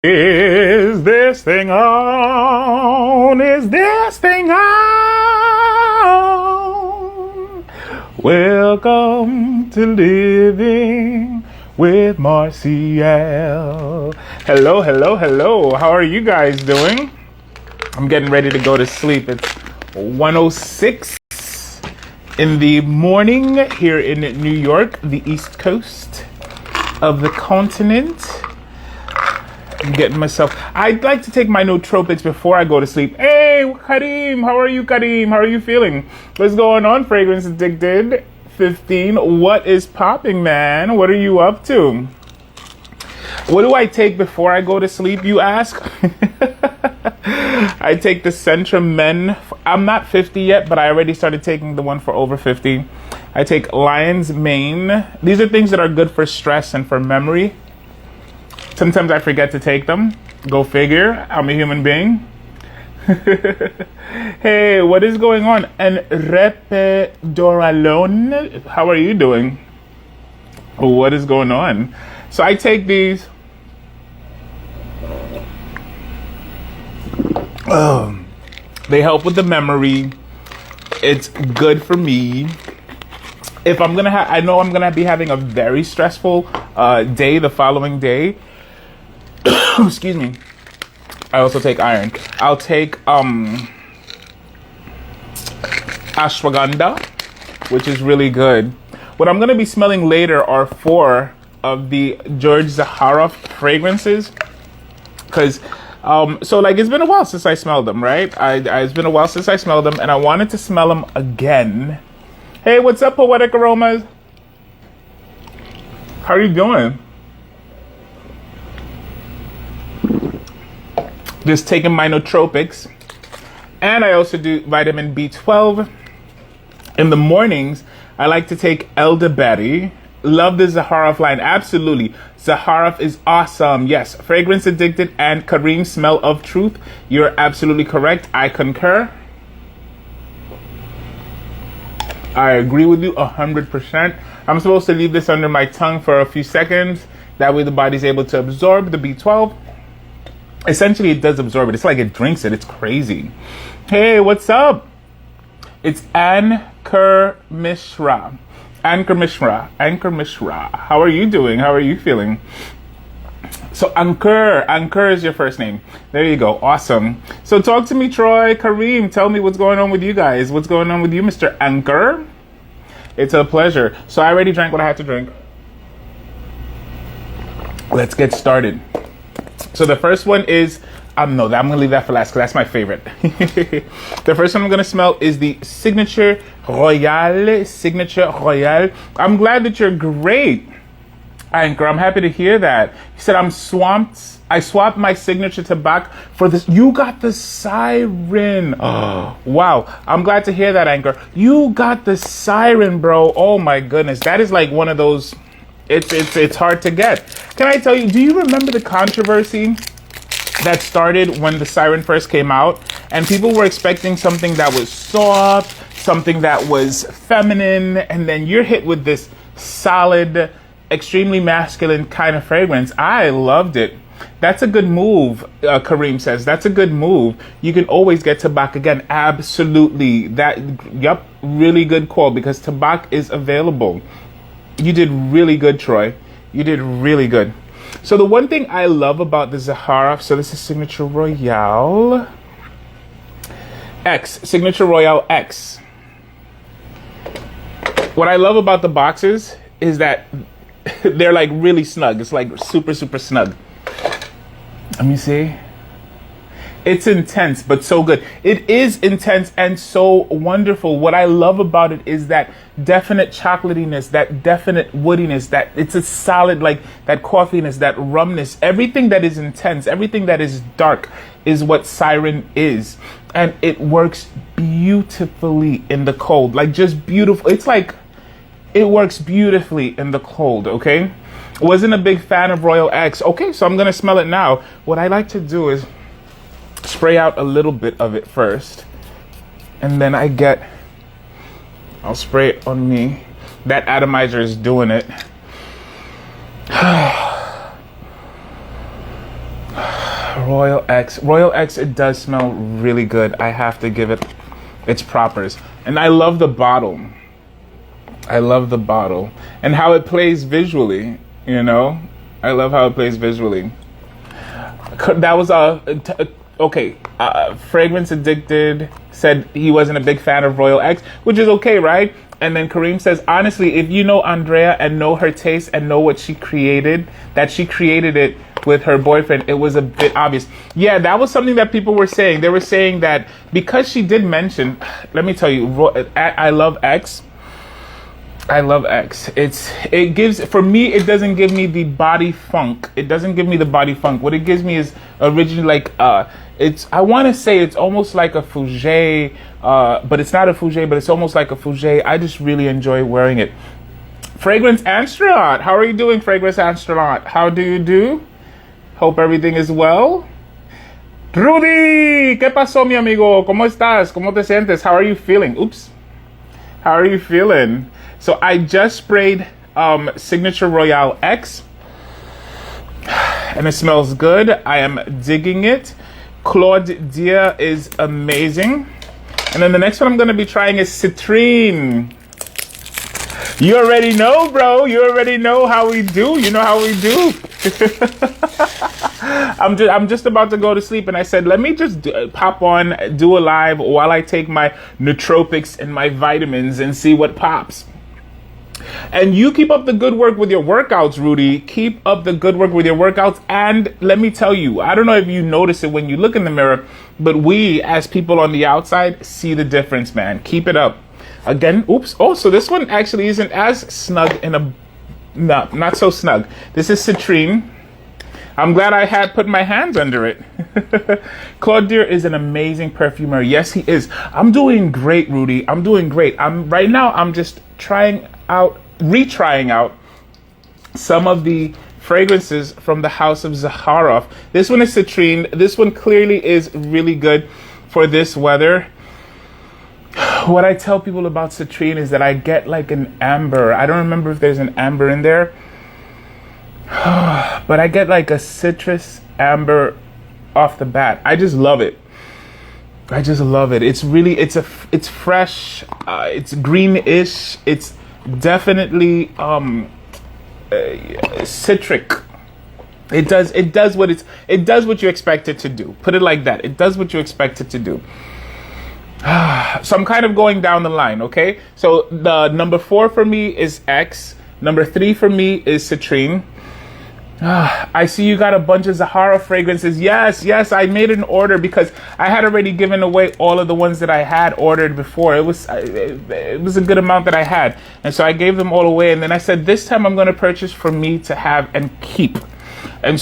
Is this thing on? Is this thing on? Welcome to Living with Marcial. Hello, hello, hello. How are you guys doing? I'm getting ready to go to sleep. It's 1:06 in the morning here in New York, the East Coast of the continent. I'm getting myself. I'd like to take my nootropics before I go to sleep. Hey, Kareem, how are you, Kareem? How are you feeling? What's going on, Fragrance Addicted 15? What is popping, man? What are you up to? What do I take before I go to sleep, you ask? I take the Centrum Men. I'm not 50 yet, but I already started taking the one for over 50. I take Lion's Mane. These are things that are good for stress and for memory. Sometimes I forget to take them. Go figure. I'm a human being. Hey, what is going on? And Repedoralone, how are you doing? What is going on? So I take these. They help with the memory. It's good for me. If I'm gonna I know I'm gonna be having a very stressful day the following day. Excuse me. I also take iron. I'll take ashwagandha, which is really good. What I'm gonna be smelling later are 4 of the George ZAHAROFF fragrances, because so like it's been a while since I smelled them, right? It's been a while since I smelled them, and I wanted to smell them again. Hey, what's up, Poetic Aromas? How are you doing? Just taking my nootropics, and I also do vitamin B12 in the mornings. I like to take elderberry. Love the ZAHAROFF line. Absolutely, ZAHAROFF is awesome. Yes, Fragrance Addicted and Kareem Smell of Truth. You're absolutely correct. I concur. I agree with you 100%. I'm supposed to leave this under my tongue for a few seconds. That way the body's able to absorb the B12. Essentially, it does absorb it. It's like it drinks it. It's crazy. Hey, what's up? It's Ankur Mishra. Ankur Mishra. Ankur Mishra. How are you doing? How are you feeling? So Ankur is your first name. There you go. Awesome. So talk to me, Troy, Kareem. Tell me what's going on with you guys. What's going on with you, Mr. Ankur? It's a pleasure. So I already drank what I had to drink. Let's get started. So the first one is, no, I'm going to leave that for last because that's my favorite. The first one I'm going to smell is the Signature Royale. Signature Royale. I'm glad that you're great, Anchor. I'm happy to hear that. He said, I swapped my signature tobacco for this. You got the Siren. Oh, wow. I'm glad to hear that, Anchor. You got the Siren, bro. Oh my goodness. That is like one of those, it's hard to get. Can I tell you, do you remember the controversy that started when the Siren first came out? And people were expecting something that was soft, something that was feminine, and then you're hit with this solid, extremely masculine kind of fragrance. I loved it. That's a good move, Kareem says. That's a good move. You can always get tobacco again. Absolutely. Yep, really good call, because tobacco is available. You did really good, Troy. You did really good. So the one thing I love about the ZAHAROFF, so this is Signature Royale X. Signature Royale X. What I love about the boxes is that they're like really snug. It's like super, super snug. Let me see. It's intense, but so good. It is intense and so wonderful. What I love about it is that definite chocolatiness, that definite woodiness, that it's a solid, like that coffeeness, that rumness. Everything that is intense, everything that is dark is what Siren is. And it works beautifully in the cold, like just beautiful. It's like, it works beautifully in the cold, okay? Wasn't a big fan of Royal X. Okay, so I'm gonna smell it now. What I like to do is spray out a little bit of it first, and then I'll spray it on me. That atomizer is doing it. Royal X. Royal X, it does smell really good. I have to give it its propers. And I love the bottle. I love the bottle. And how it plays visually, you know? I love how it plays visually. That was okay. Fragrance Addicted said he wasn't a big fan of Royal X, which is okay, right? And then Kareem says, honestly, if you know Andrea and know her taste and know what she created, that she created it with her boyfriend, it was a bit obvious. Yeah, that was something that people were saying. They were saying that because she did mention, let me tell you, I love X. I love X. It gives, for me, it doesn't give me the body funk. It doesn't give me the body funk. What it gives me is originally like, I want to say it's almost like a Fougere, but it's not a Fougere, but it's almost like a Fougere. I just really enjoy wearing it. Fragrance Astronaut. How are you doing, Fragrance Astronaut? How do you do? Hope everything is well. Rudy, ¿qué pasó, mi amigo? ¿Cómo estás? ¿Cómo te sientes? How are you feeling? Oops. How are you feeling? So I just sprayed Signature Royale X, and it smells good. I am digging it. Claude Dia is amazing. And then the next one I'm going to be trying is Citrine. You already know, bro. You already know how we do. You know how we do. I'm just about to go to sleep, and I said, let me just pop on, do a live while I take my nootropics and my vitamins and see what pops. And you keep up the good work with your workouts, Rudy. Keep up the good work with your workouts. And let me tell you, I don't know if you notice it when you look in the mirror, but we, as people on the outside, see the difference, man. Keep it up. Again, oops. Oh, so this one actually isn't as snug in a... No, not so snug. This is Citrine. I'm glad I had put my hands under it. Claude Deer is an amazing perfumer. Yes, he is. I'm doing great, Rudy. I'm doing great. Right now, I'm just retrying out some of the fragrances from the house of ZAHAROFF. This one is Citrine. This one clearly is really good for this weather. What I tell people about Citrine is that I get like an amber. I don't remember if there's an amber in there. But I get like a citrus amber off the bat. I just love it. I just love it. It's really, it's fresh. It's greenish. It's definitely citric. It does what you expect it to do. Put it like that. It does what you expect it to do. So I'm kind of going down the line, okay? So the number 4 for me is X. Number 3 for me is Citrine. I see you got a bunch of ZAHAROFF fragrances. Yes, I made an order because I had already given away all of the ones that I had ordered before. It was a good amount that I had. And so I gave them all away. And then I said, this time I'm going to purchase for me to have and keep. And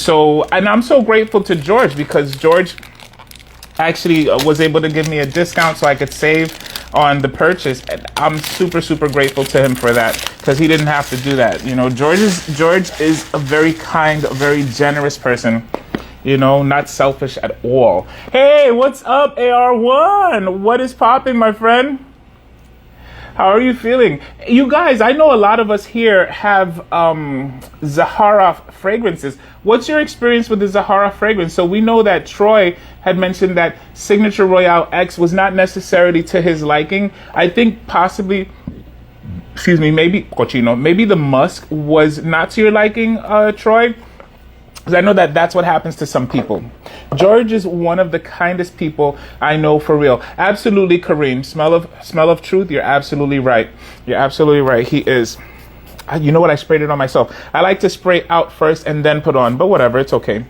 I'm so grateful to George because George actually was able to give me a discount so I could save on the purchase, and I'm super grateful to him for that because he didn't have to do that. You know, George is a very kind, a very generous person, you know, not selfish at all. Hey, what's up, AR1? What is popping, my friend? How are you feeling? You guys, I know a lot of us here have ZAHAROFF fragrances. What's your experience with the ZAHAROFF fragrance? So we know that Troy had mentioned that Signature Royale X was not necessarily to his liking. I think possibly, maybe the musk was not to your liking, Troy. Because I know that that's what happens to some people. George is one of the kindest people I know, for real. Absolutely, Kareem. Smell of truth. You're absolutely right. You're absolutely right. He is. You know what? I sprayed it on myself. I like to spray out first and then put on, but whatever. It's okay.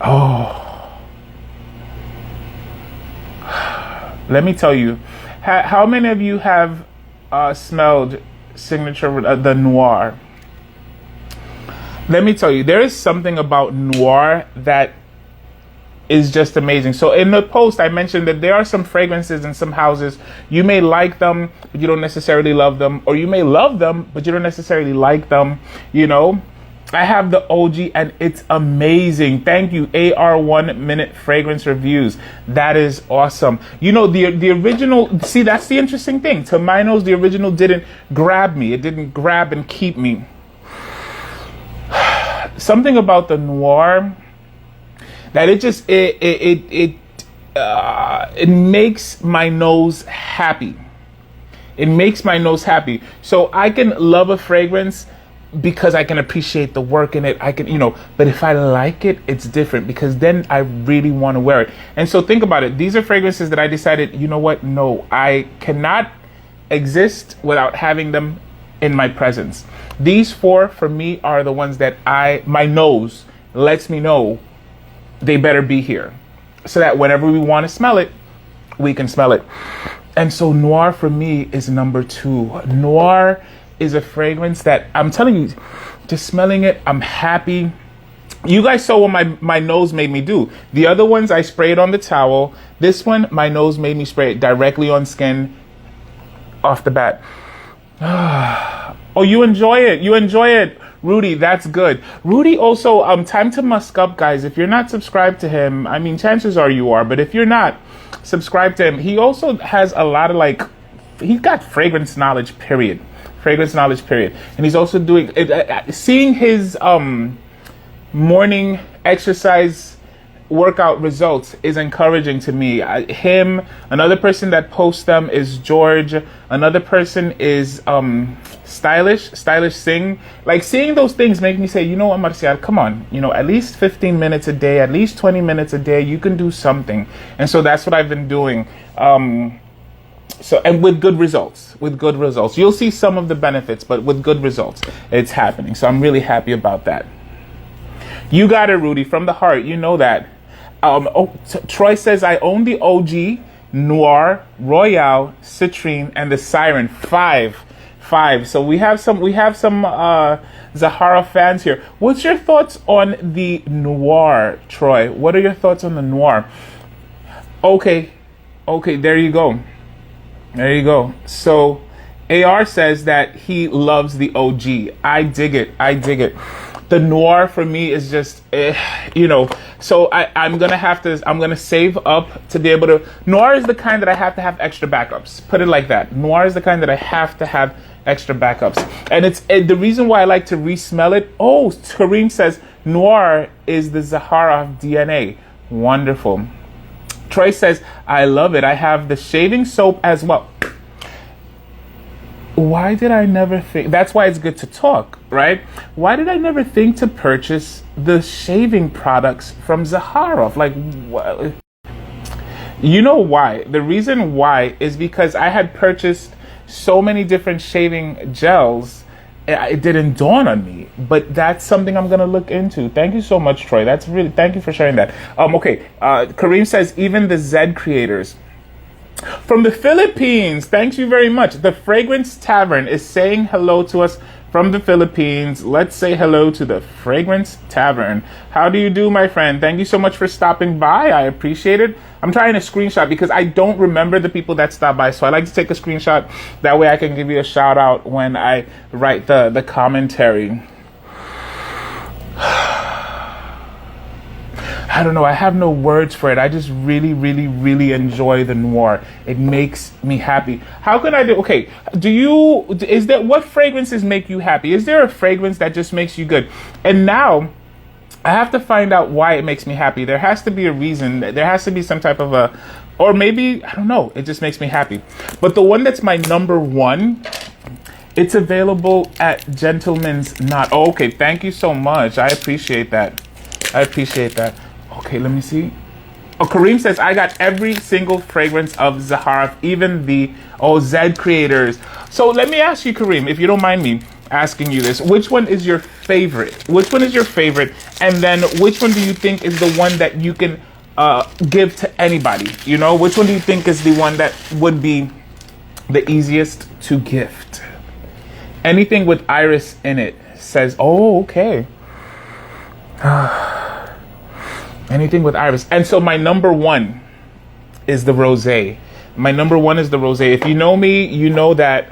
Oh. Let me tell you. How many of you have smelled Signature, the Noir? Let me tell you, there is something about Noir that is just amazing. So in the post, I mentioned that there are some fragrances in some houses. You may like them, but you don't necessarily love them. Or you may love them, but you don't necessarily like them. You know, I have the OG and it's amazing. Thank you, AR 1 Minute Fragrance Reviews. That is awesome. You know, the original, see, that's the interesting thing. To my nose, the original didn't grab me. It didn't grab and keep me. Something about the Noir, that it makes my nose happy. It makes my nose happy. So I can love a fragrance because I can appreciate the work in it. I can, but if I like it, it's different because then I really want to wear it. And so think about it. These are fragrances that I decided, you know what? No, I cannot exist without having them in my presence. These 4 for me are the ones that my nose lets me know they better be here, so that whenever we want to smell it, we can smell it. And so Noir for me is number 2. Noir is a fragrance that I'm telling you, just smelling it, I'm happy. You guys saw what my nose made me do. The other ones I sprayed on the towel. This one, my nose made me spray it directly on skin off the bat. Oh, you enjoy it. You enjoy it. Rudy, that's good. Rudy also, time to musk up, guys. If you're not subscribed to him, I mean, chances are you are, but if you're not, subscribe to him. He also has a lot of he's got fragrance knowledge, period. Fragrance knowledge, period. And he's also doing, seeing his morning exercise workout results is encouraging to me. Him, another person that posts them is George. Another person is Stylish Sing. Like, seeing those things make me say, you know what, Marcial, come on, at least 15 minutes a day, at least 20 minutes a day, you can do something. And so that's what I've been doing. So, and with good results, you'll see some of the benefits, but with good results, it's happening. So I'm really happy about that. You got it, Rudy, from the heart. You know that. Troy says, I own the OG, Noir, Royale, Citrine, and the Siren. Five. So we have some ZAHAROFF fans here. What's your thoughts on the Noir, Troy? What are your thoughts on the Noir? Okay, there you go. So AR says that he loves the OG. I dig it. The Noir for me is just, so I'm going to save up to be able to. Noir is the kind that I have to have extra backups. Put it like that. Noir is the kind that I have to have extra backups. And it's the reason why I like to re-smell it. Oh, Kareem says Noir is the ZAHAROFF DNA. Wonderful. Troy says, I love it. I have the shaving soap as well. Why did I never think? That's why it's good to talk, right? Why did I never think to purchase the shaving products from ZAHAROFF? Like, what? You know why? The reason why is because I had purchased so many different shaving gels. It didn't dawn on me, but that's something I'm going to look into. Thank you so much, Troy. Thank you for sharing that. Okay. Kareem says, even the Z creators from the Philippines. Thank you very much. The Fragrance Tavern is saying hello to us from the Philippines. Let's say hello to the Fragrance Tavern. How do you do, my friend? Thank you so much for stopping by. I appreciate it. I'm trying to screenshot because I don't remember the people that stopped by. So I like to take a screenshot. That way I can give you a shout out when I write the commentary. I don't know. I have no words for it. I just really, really, really enjoy the Noir. It makes me happy. How can I do? Okay. What fragrances make you happy? Is there a fragrance that just makes you good? And now I have to find out why it makes me happy. There has to be a reason. There has to be some type of or maybe, I don't know. It just makes me happy. But the one that's my number one, it's available at Gentleman's Knot. Oh, okay. Thank you so much. I appreciate that. Okay, let me see. Oh, Kareem says, I got every single fragrance of ZAHAROFF, even the Z creators. So let me ask you, Kareem, if you don't mind me asking you this, which one is your favorite? And then which one do you think is the one that you can give to anybody? Which one do you think is the one that would be the easiest to gift? Anything with iris in it says, oh, okay. Anything with iris. And so my number one is the Rosé. If you know me, you know that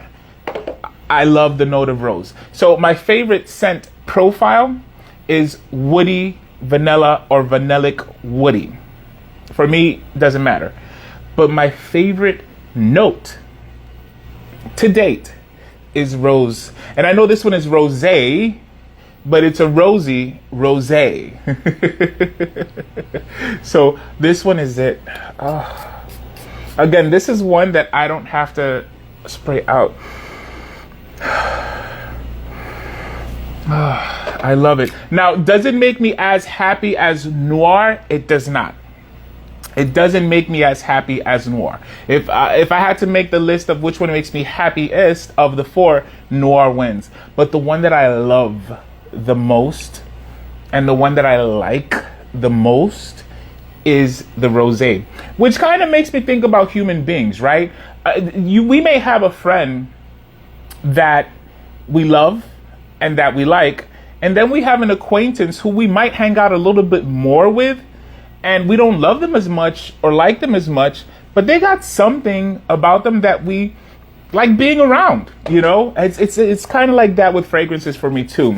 I love the note of rose. So my favorite scent profile is woody, vanilla, or vanillic woody. For me, doesn't matter. But my favorite note to date is rose. And I know this one is rosé but it's a rosé. So this one is it. Again, this is one that I don't have to spray out. I love it. Now, does it make me as happy as Noir? It does not. It doesn't make me as happy as Noir. If I had to make the list of which one makes me happiest of the four, Noir wins. But the one that I love the most and the one that I like the most is the rosé, which kind of makes me think about human beings, right? We may have a friend that we love and that we like, and then we have an acquaintance who we might hang out a little bit more with, and we don't love them as much or like them as much, but they got something about them that we like being around, you know? It's kind of like that with fragrances for me too.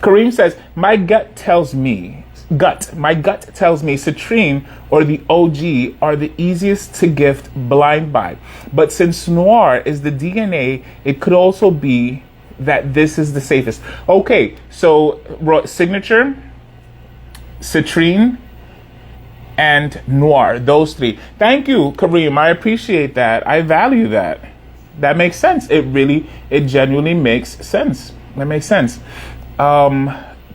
Kareem says, my gut tells me Citrine or the OG are the easiest to gift blind buy. But since Noir is the DNA, it could also be that this is the safest. Okay, so signature, Citrine, and Noir, those three. Thank you, Kareem. I appreciate that. I value that. That makes sense. It genuinely makes sense. That makes sense.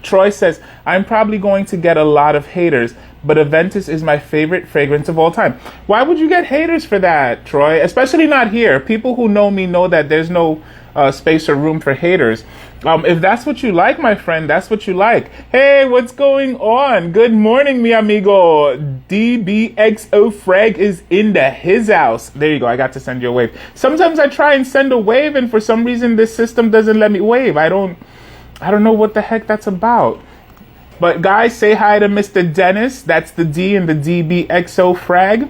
Troy says, I'm probably going to get a lot of haters, but Aventus is my favorite fragrance of all time. Why would you get haters for that, Troy? Especially not here. People who know me know that there's no space or room for haters. If that's what you like, my friend, that's what you like. Hey, what's going on? Good morning, mi amigo. DBXO Frag is in his house. There you go. I got to send you a wave. Sometimes I try and send a wave, and for some reason this system doesn't let me wave. I don't know what the heck that's about. But guys, say hi to Mr. Dennis. That's the D in the DBXO Frag.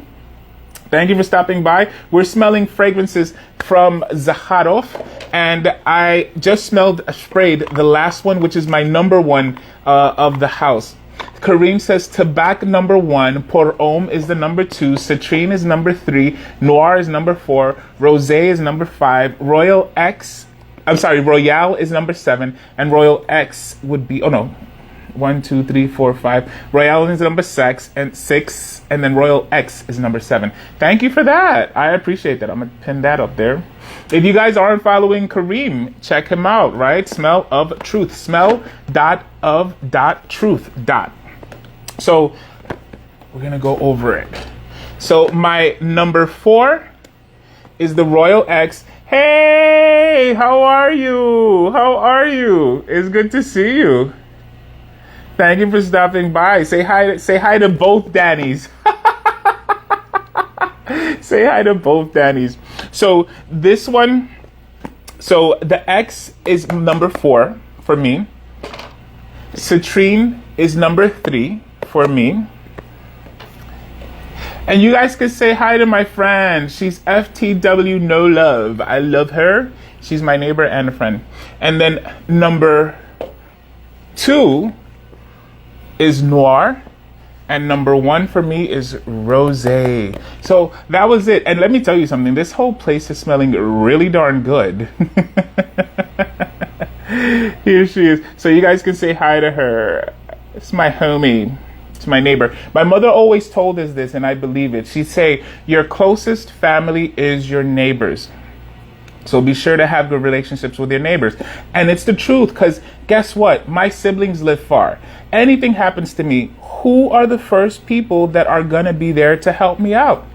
Thank you for stopping by. We're smelling fragrances from ZAHAROFF, and I just sprayed the last one, which is my number one of the house. Kareem says Tobacco number 1, Pour Homme is the number 2, Citrine is number 3, Noir is number 4, Rosé is number 5, Royale is number 7, and Royal X would be, 1, 2, 3, 4, 5. Royale is number 6, and then Royal X is number 7. Thank you for that. I appreciate that. I'm going to pin that up there. If you guys aren't following Kareem, check him out, right? Smell of Truth. Smell.of.truth. So we're going to go over it. So my number 4 is the Royal X. Hey, how are you? How are you? It's good to see you. Thank you for stopping by. Say hi to both Dannys. Say hi to both Dannys. So this one, so the X is number 4 for me. Citrine is number 3 for me. And you guys can say hi to my friend. She's FTW No Love. I love her. She's my neighbor and a friend. And then number 2 is Noir. And number 1 for me is Rosé. So that was it. And let me tell you something. This whole place is smelling really darn good. Here she is. So you guys can say hi to her. It's my homie. It's my neighbor. My mother always told us this, and I believe it. She'd say, your closest family is your neighbors. So be sure to have good relationships with your neighbors. And it's the truth, because guess what? My siblings live far. Anything happens to me, who are the first people that are going to be there to help me out?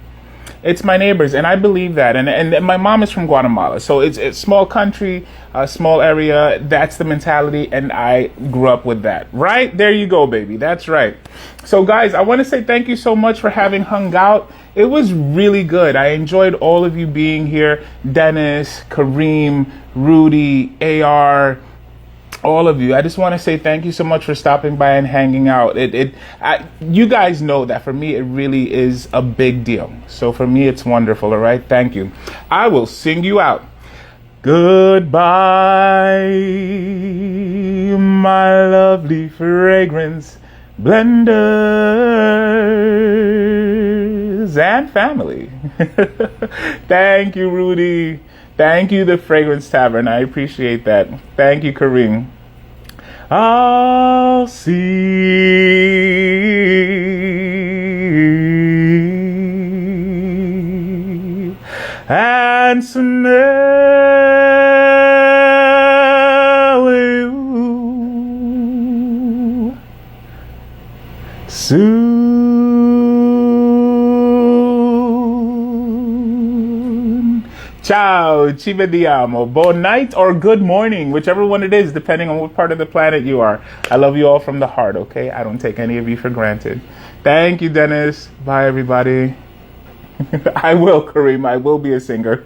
It's my neighbors, and I believe that. And my mom is from Guatemala, so it's a small country, a small area. That's the mentality, and I grew up with that. Right? There you go, baby. That's right. So, guys, I want to say thank you so much for having hung out. It was really good. I enjoyed all of you being here. Dennis, Kareem, Rudy, AR, all of you. I just want to say thank you so much for stopping by and hanging out. You guys know that for me, it really is a big deal. So for me, it's wonderful. All right. Thank you. I will sing you out. Goodbye, my lovely fragrance blenders and family. Thank you, Rudy. Thank you, the Fragrance Tavern. I appreciate that. Thank you, Kareem. I'll see and smell you soon. Ciao, ci vediamo. Bon night or good morning, whichever one it is, depending on what part of the planet you are. I love you all from the heart, okay? I don't take any of you for granted. Thank you, Dennis. Bye, everybody. I will, Kareem. I will be a singer.